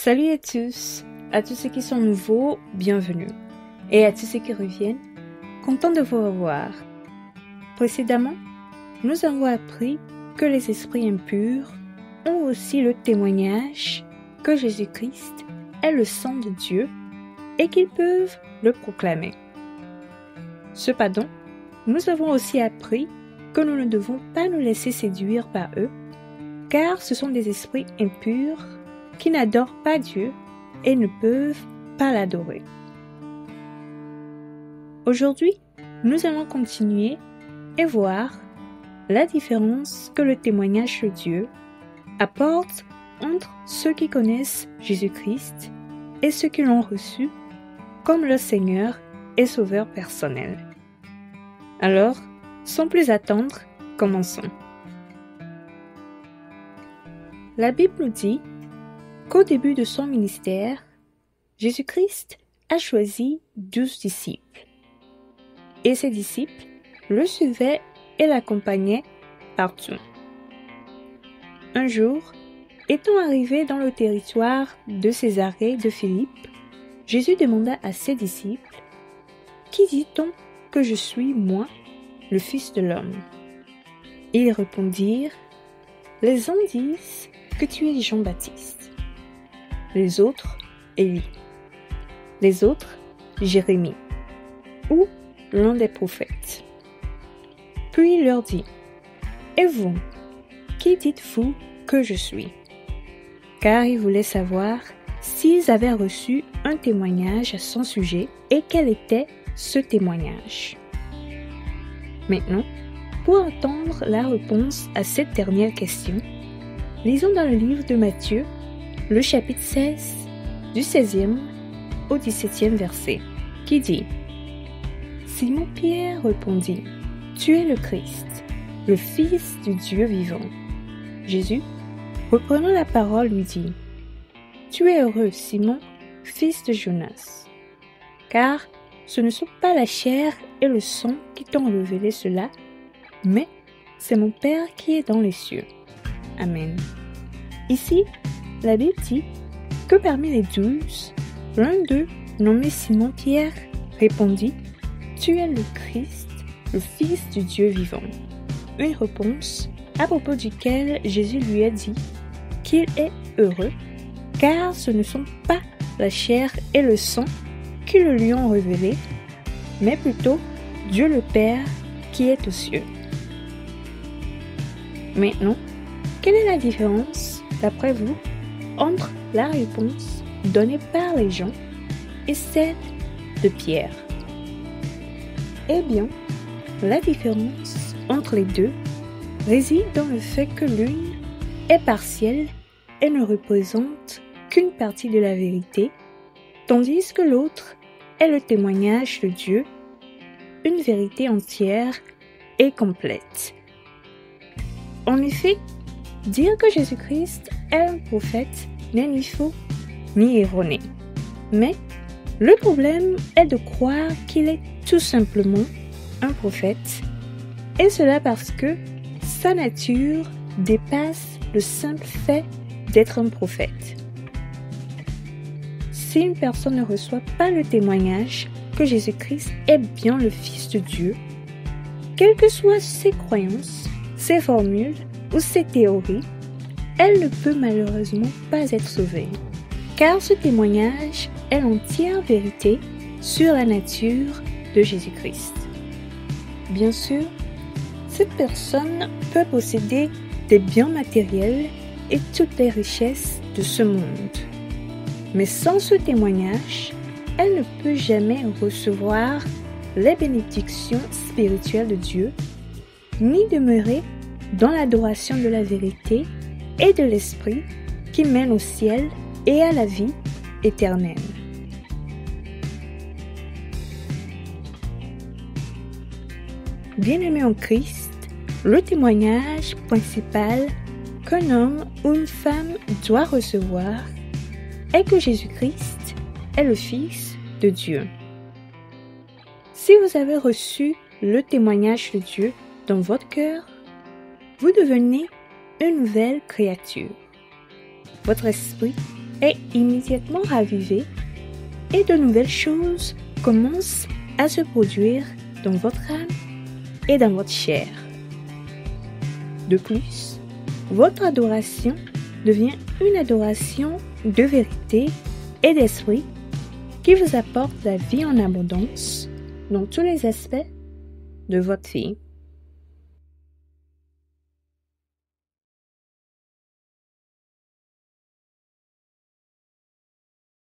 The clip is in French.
Salut à tous ceux qui sont nouveaux, bienvenue. Et à tous ceux qui reviennent, content de vous revoir. Précédemment, nous avons appris que les esprits impurs ont aussi le témoignage que Jésus-Christ est le sang de Dieu et qu'ils peuvent le proclamer. Cependant, nous avons aussi appris que nous ne devons pas nous laisser séduire par eux, car ce sont des esprits impurs qui n'adorent pas Dieu et ne peuvent pas l'adorer. Aujourd'hui, nous allons continuer et voir la différence que le témoignage de Dieu apporte entre ceux qui connaissent Jésus-Christ et ceux qui l'ont reçu comme leur Seigneur et Sauveur personnel. Alors, sans plus attendre, commençons. La Bible nous dit qu'au début de son ministère, Jésus-Christ a choisi 12 disciples. Et ces disciples le suivaient et l'accompagnaient partout. Un jour, étant arrivé dans le territoire de Césarée de Philippe, Jésus demanda à ses disciples : « Qui dit-on que je suis, moi, le Fils de l'homme ?» Ils répondirent : « Les uns disent que tu es Jean-Baptiste, les autres, Élie, les autres, Jérémie, ou l'un des prophètes. » Puis il leur dit : « Et vous, qui dites-vous que je suis ?» Car il voulait savoir s'ils avaient reçu un témoignage à son sujet et quel était ce témoignage. Maintenant, pour entendre la réponse à cette dernière question, lisons dans le livre de Matthieu, le chapitre 16, du 16e au 17e verset, qui dit : « Simon-Pierre répondit : Tu es le Christ, le Fils du Dieu vivant. Jésus, reprenant la parole, lui dit : Tu es heureux, Simon, fils de Jonas, car ce ne sont pas la chair et le sang qui t'ont révélé cela, mais c'est mon Père qui est dans les cieux. Amen. » Ici, la Bible dit que parmi les 12, l'un d'eux, nommé Simon-Pierre, répondit : « Tu es le Christ, le Fils du Dieu vivant. » Une réponse à propos duquel Jésus lui a dit qu'il est heureux, car ce ne sont pas la chair et le sang qui le lui ont révélé, mais plutôt Dieu le Père qui est aux cieux. Maintenant, quelle est la différence, d'après vous, entre la réponse donnée par les gens et celle de Pierre? Eh bien, la différence entre les deux réside dans le fait que l'une est partielle et ne représente qu'une partie de la vérité, tandis que l'autre est le témoignage de Dieu, une vérité entière et complète. En effet, dire que Jésus-Christ est un prophète n'est ni faux ni erroné. Mais le problème est de croire qu'il est tout simplement un prophète, et cela parce que sa nature dépasse le simple fait d'être un prophète. Si une personne ne reçoit pas le témoignage que Jésus-Christ est bien le Fils de Dieu, quelles que soient ses croyances, ses formules ou ses théories, elle ne peut malheureusement pas être sauvée, car ce témoignage est l'entière vérité sur la nature de Jésus-Christ. Bien sûr, cette personne peut posséder des biens matériels et toutes les richesses de ce monde. Mais sans ce témoignage, elle ne peut jamais recevoir les bénédictions spirituelles de Dieu, ni demeurer dans l'adoration de la vérité et de l'Esprit qui mène au ciel et à la vie éternelle. Bien-aimés en Christ, le témoignage principal qu'un homme ou une femme doit recevoir est que Jésus-Christ est le Fils de Dieu. Si vous avez reçu le témoignage de Dieu dans votre cœur, vous devenez une nouvelle créature. Votre esprit est immédiatement ravivé et de nouvelles choses commencent à se produire dans votre âme et dans votre chair. De plus, votre adoration devient une adoration de vérité et d'esprit qui vous apporte la vie en abondance dans tous les aspects de votre vie.